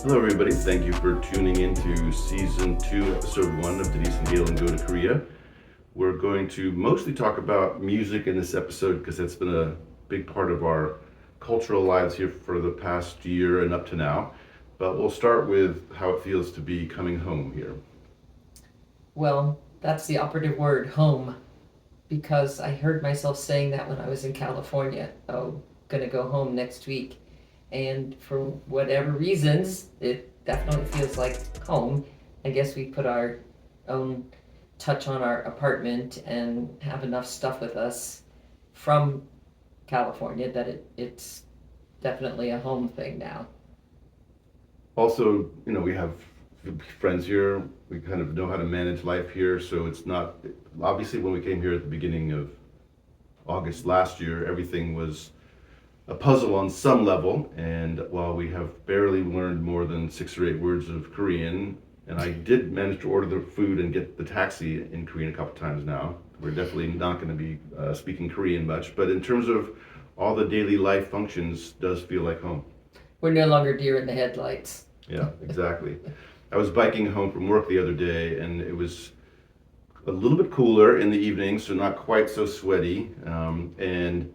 Hello, everybody. Thank you for tuning in to Season 2, Episode 1 of Denise and Galen Go to Korea. We're going to mostly talk about music in this episode because that's been a big part of our cultural lives here for the past year and up to now. But we'll start with how it feels to be coming home here. Well, that's the operative word, home, because I heard myself saying that when I was in California. Oh, gonna go home next week. And for whatever reasons, it definitely feels like home. I guess we put our own touch on our apartment and have enough stuff with us from California that it's definitely a home thing now. Also, we have friends here. We kind of know how to manage life here, so it's not obviously when we came here at the beginning of August last year, everything was a puzzle on some level. And while we have barely learned more than 6 or 8 words of Korean, and I did manage to order the food and get the taxi in Korean a couple times now. We're definitely not going to be speaking Korean much, but in terms of all the daily life functions, does feel like home. We're no longer deer in the headlights. Yeah, exactly. I was biking home from work the other day, and it was a little bit cooler in the evening, so not quite so sweaty. And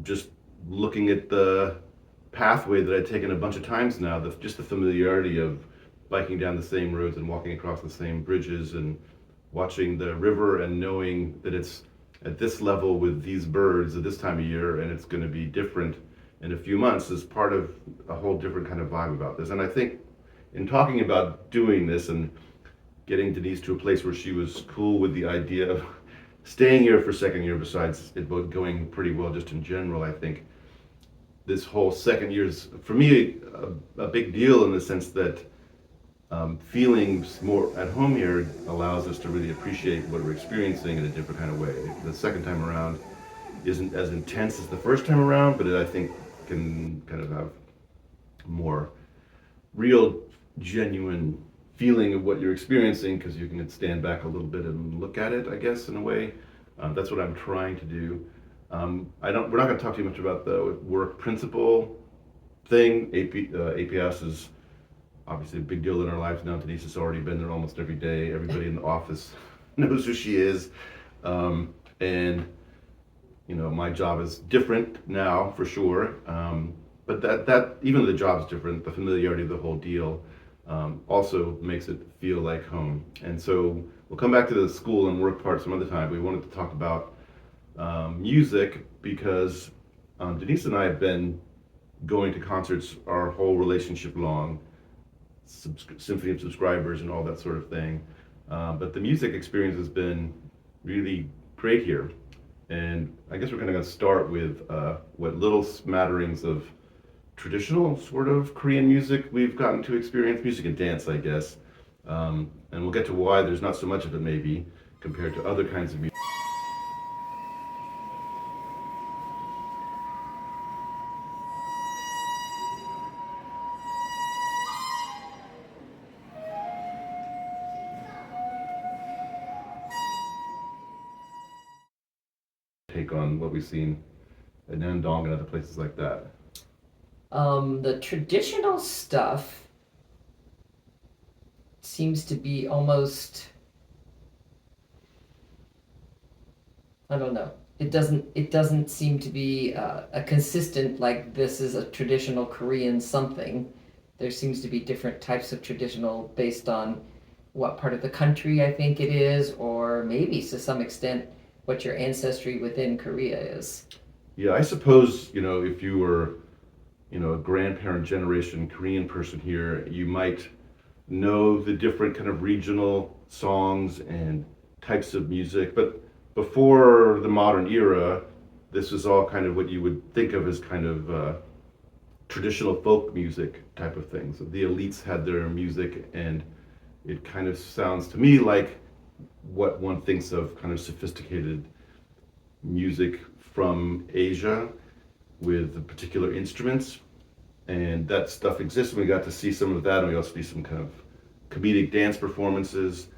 just looking at the pathway that I'd taken a bunch of times now, just the familiarity of biking down the same roads and walking across the same bridges and watching the river and knowing that it's at this level with these birds at this time of year and it's going to be different in a few months is part of a whole different kind of vibe about this. And I think in talking about doing this and getting Denise to a place where she was cool with the idea of staying here for second year, besides it both going pretty well just in general, I think this whole second year is for me a big deal in the sense that feeling more at home here allows us to really appreciate what we're experiencing in a different kind of way. The second time around isn't as intense as the first time around, but I think can kind of have more real, genuine feeling of what you're experiencing because you can stand back a little bit and look at it, I guess, in a way. That's what I'm trying to do. I don't. We're not going to talk too much about the work principle thing. APS is obviously a big deal in our lives now. Denise has already been there almost every day. Everybody in the office knows who she is, and my job is different now for sure. But that even though the job's different, the familiarity of the whole deal also makes it feel like home. And so we'll come back to the school and work part some other time. We wanted to talk about music because Denise and I have been going to concerts our whole relationship long, symphony of subscribers and all that sort of thing. But the music experience has been really great here. And I guess we're going to start with what little smatterings of traditional sort of Korean music we've gotten to experience, music and dance, I guess. And we'll get to why there's not so much of it maybe compared to other kinds of music. Take on what we've seen at Nandong and other places like that. The traditional stuff seems to be almost, I don't know. It doesn't seem to be a consistent, like this is a traditional Korean something. There seems to be different types of traditional based on what part of the country I think it is, or maybe to some extent what your ancestry within Korea is. Yeah, I suppose, if you were, a grandparent generation Korean person here, you might know the different kind of regional songs and types of music. But before the modern era, this was all kind of what you would think of as kind of traditional folk music type of things. The elites had their music, and it kind of sounds to me like what one thinks of kind of sophisticated music from Asia with particular instruments. And that stuff exists. We got to see some of that, and we also see some kind of comedic dance performances.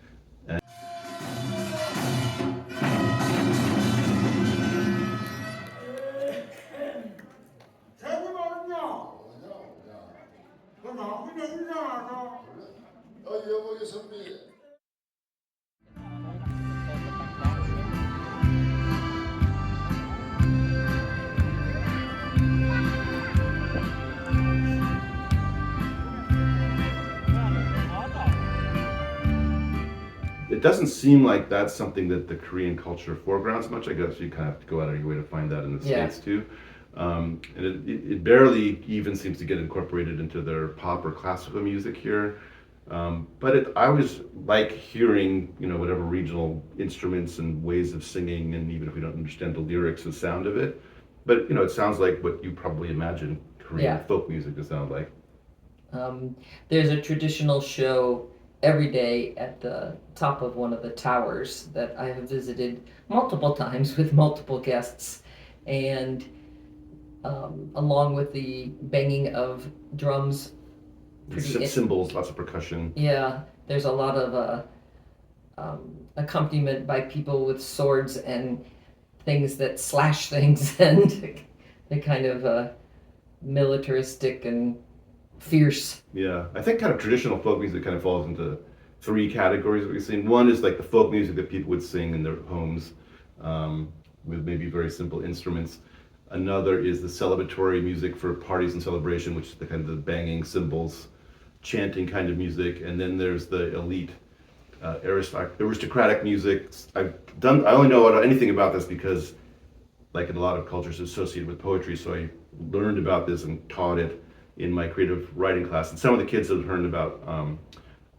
여기 선비. It doesn't seem like that's something that the Korean culture foregrounds much. I guess you kind of have to go out of your way to find that in the Yeah. States too. And it barely even seems to get incorporated into their pop or classical music here. But I always like hearing, whatever regional instruments and ways of singing, and even if we don't understand the lyrics, the sound of it. But, it sounds like what you probably imagine Korean Yeah. folk music to sound like. There's a traditional show every day at the top of one of the towers that I have visited multiple times with multiple guests, and along with the banging of drums. Cymbals, lots of percussion. Yeah, there's a lot of accompaniment by people with swords and things that slash things, and the kind of militaristic and fierce. Yeah, I think kind of traditional folk music kind of falls into three categories that we've seen. One is like the folk music that people would sing in their homes with maybe very simple instruments. Another is the celebratory music for parties and celebration, which is the kind of the banging cymbals, chanting kind of music. And then there's the elite aristocratic music. I only know anything about this because, like in a lot of cultures, it's associated with poetry. So I learned about this and taught it in my creative writing class. And some of the kids have learned about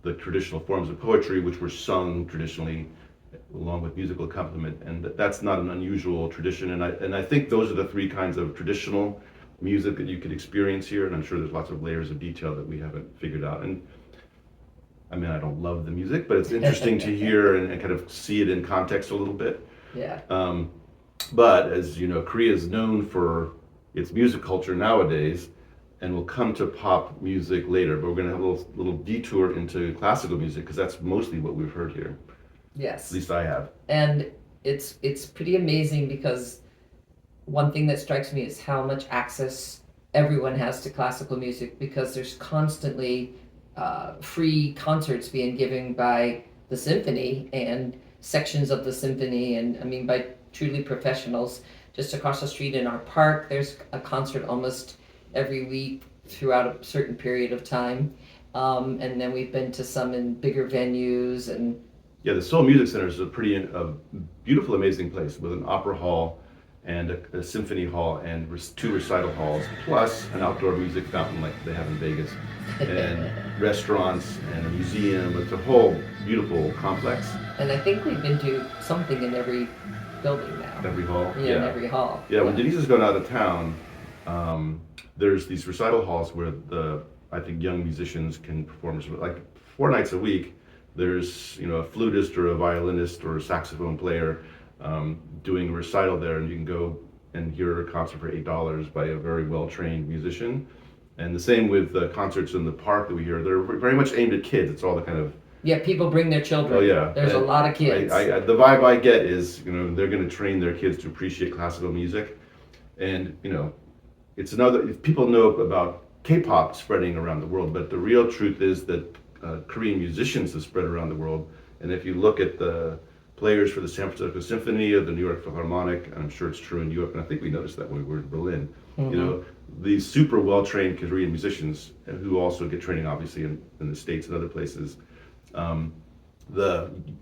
the traditional forms of poetry, which were sung traditionally along with musical accompaniment. And that's not an unusual tradition. And I think those are the three kinds of traditional music that you could experience here. And I'm sure there's lots of layers of detail that we haven't figured out. And I mean, I don't love the music, but it's interesting to hear and kind of see it in context a little bit. Yeah. But as you know, Korea is known for its music culture nowadays, and we'll come to pop music later. But we're going to have a little detour into classical music because that's mostly what we've heard here. Yes. At least I have. And it's pretty amazing because one thing that strikes me is how much access everyone has to classical music, because there's constantly free concerts being given by the symphony and sections of the symphony, and I mean by truly professionals. Just across the street in our park, there's a concert almost every week throughout a certain period of time. And then we've been to some in bigger venues. And yeah, the Seoul Music Center is a beautiful, amazing place with an opera hall and a symphony hall and two recital halls, plus an outdoor music fountain like they have in Vegas, and restaurants and a museum. It's a whole beautiful complex. And I think we've been to something in every building now. Every hall? Yeah, in every hall. Yeah, when Denise is going out of town, there's these recital halls where I think young musicians can perform like 4 nights a week. There's a flutist or a violinist or a saxophone player doing a recital there, and you can go and hear a concert for $8 by a very well-trained musician. And the same with the concerts in the park that we hear. They're very much aimed at kids. It's all the kind of people bring their children. Oh yeah, there's a lot of kids. The vibe I get is they're going to train their kids to appreciate classical music, and it's if people know about K-pop spreading around the world, but the real truth is that Korean musicians have spread around the world. And if you look at the players for the San Francisco Symphony or the New York Philharmonic, and I'm sure it's true in Europe, and I think we noticed that when we were in Berlin, these super well-trained Korean musicians who also get training obviously in the States and other places.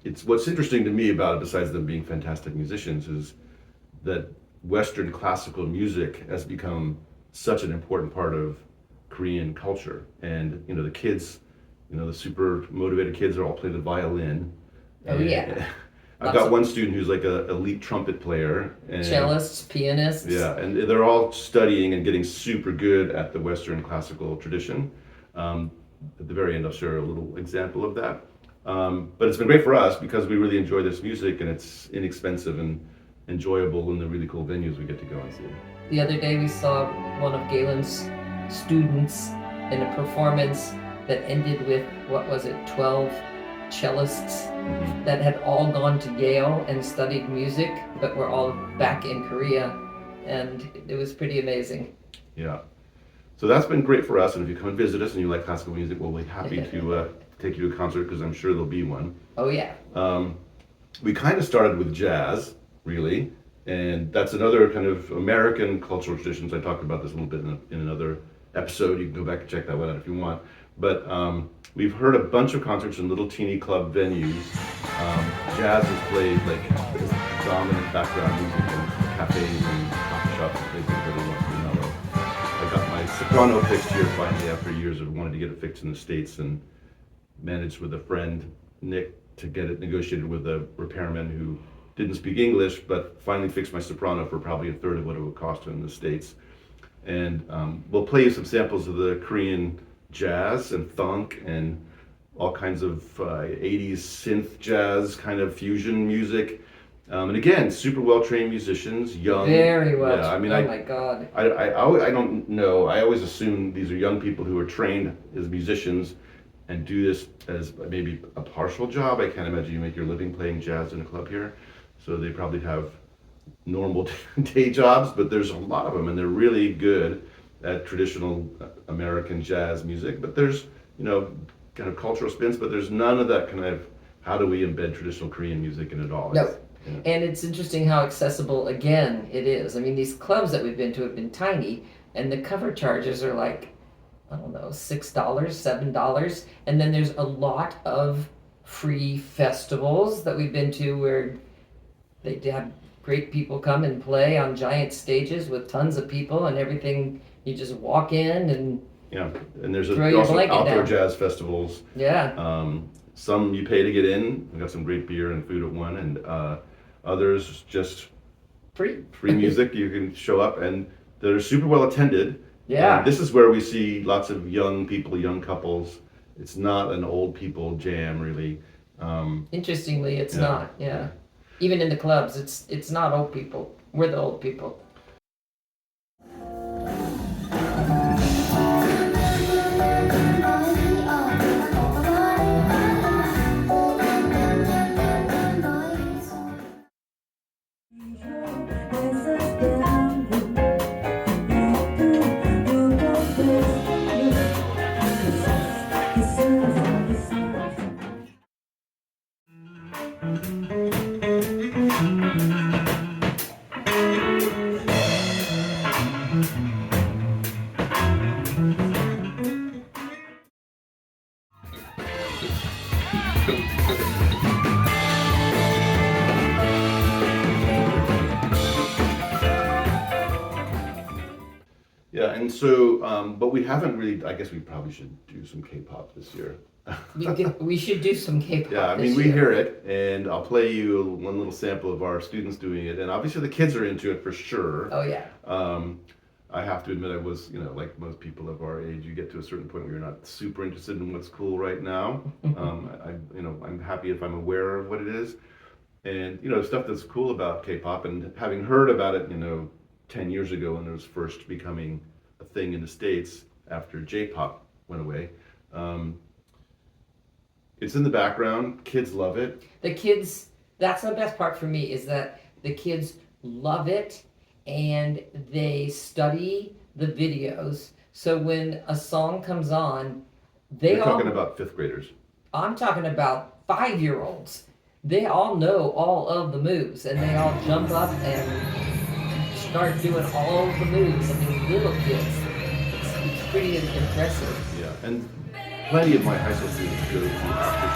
It's what's interesting to me about it, besides them being fantastic musicians, is that Western classical music has become such an important part of Korean culture. And the kids, the super motivated kids are all playing the violin. Oh yeah. I've got one student who's like an elite trumpet player. And cellists, pianists. Yeah, and they're all studying and getting super good at the Western classical tradition. At the very end, I'll share a little example of that. But it's been great for us because we really enjoy this music, and it's inexpensive and enjoyable in the really cool venues we get to go and see. The other day we saw one of Galen's students in a performance that ended with, 12 cellists that had all gone to Yale and studied music, but were all back in Korea, and it was pretty amazing. Yeah. So that's been great for us. And if you come and visit us and you like classical music, we'll be happy to take you to a concert because I'm sure there'll be one. Oh yeah. We kind of started with jazz, really, and that's another kind of American cultural traditions. I talked about this a little bit in another episode. You can go back and check that one out if you want. But we've heard a bunch of concerts in little teeny club venues. Jazz is played like dominant background music in cafes and coffee shops and places where they want to be mellow. I got my soprano fixed here finally after years of wanting to get it fixed in the States, and managed with a friend, Nick, to get it negotiated with a repairman who didn't speak English, but finally fixed my soprano for probably a third of what it would cost in the States. And we'll play you some samples of the Korean jazz and funk and all kinds of 80s synth jazz kind of fusion music. And again, super well-trained musicians, young. Very well. Yeah, I mean, oh my God. I don't know. I always assume these are young people who are trained as musicians and do this as maybe a partial job. I can't imagine you make your living playing jazz in a club here. So they probably have normal day jobs, but there's a lot of them, and they're really good at traditional American jazz music. But there's, kind of cultural spins, but there's none of that kind of, how do we embed traditional Korean music in it all? No. And it's interesting how accessible, again, it is. I mean, these clubs that we've been to have been tiny, and the cover charges are like, I don't know, $6, $7. And then there's a lot of free festivals that we've been to where they have great people come and play on giant stages with tons of people and everything. You just walk in and yeah, and there's throw your also blanket outdoor down. jazz festivals. Yeah. Some you pay to get in. We got some great beer and food at one, and others just Free. free music. You can show up, and they're super well attended. Yeah. And this is where we see lots of young people, young couples. It's not an old people jam, really. Interestingly, it's Yeah. not. Yeah. Even in the clubs, it's not old people. We're the old people. Yeah, and so, but we haven't really. I guess we probably should do some K-pop this year. We should do some K-pop. Yeah, I mean, this we year. hear it, and I'll play you one little sample of our students doing it, and obviously the kids are into it for sure. Oh yeah. I have to admit, I was, like most people of our age, you get to a certain point where you're not super interested in what's cool right now. I'm happy if I'm aware of what it is, and stuff that's cool about K-pop, and having heard about it, 10 years ago when it was first becoming a thing in the States after J-pop went away. It's in the background. Kids love it. The kids, that's the best part for me, is that the kids love it and they study the videos. So when a song comes on, We're talking about fifth graders. I'm talking about 5-year-olds. They all know all of the moves and they all jump up and start doing all the moves. I mean, little kids. It's pretty impressive. Yeah, and plenty of my high school students go to after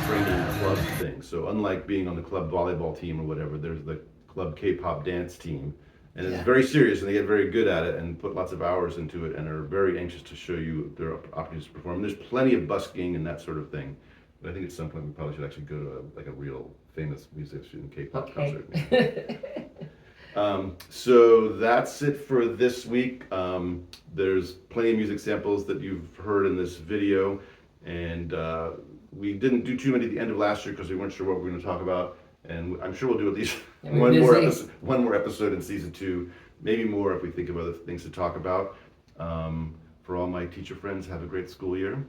school training club things. So unlike being on the club volleyball team or whatever, there's the club K-pop dance team. And it's very serious, and they get very good at it and put lots of hours into it and are very anxious to show you their opportunities to perform. And there's plenty of busking and that sort of thing. But I think at some point we probably should actually go to a real famous musician K-pop concert. So that's it for this week. There's plenty of music samples that you've heard in this video, and we didn't do too many at the end of last year because we weren't sure what we were going to talk about. And I'm sure we'll do at least one more episode in season 2, maybe more if we think of other things to talk about. For all my teacher friends, have a great school year.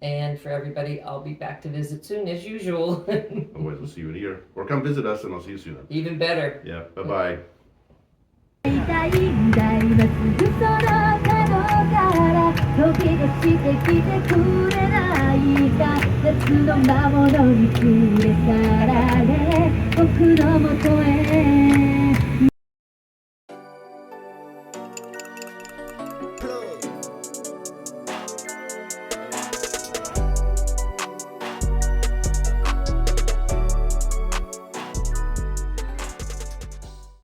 And for everybody, I'll be back to visit soon as usual. Otherwise, we'll see you in a year. Or come visit us and I'll see you soon. Even better. Yeah, bye-bye. たいんだ今すぐその角から飛び出してきてくれないか夏の魔物に連れ去られ僕のもとへ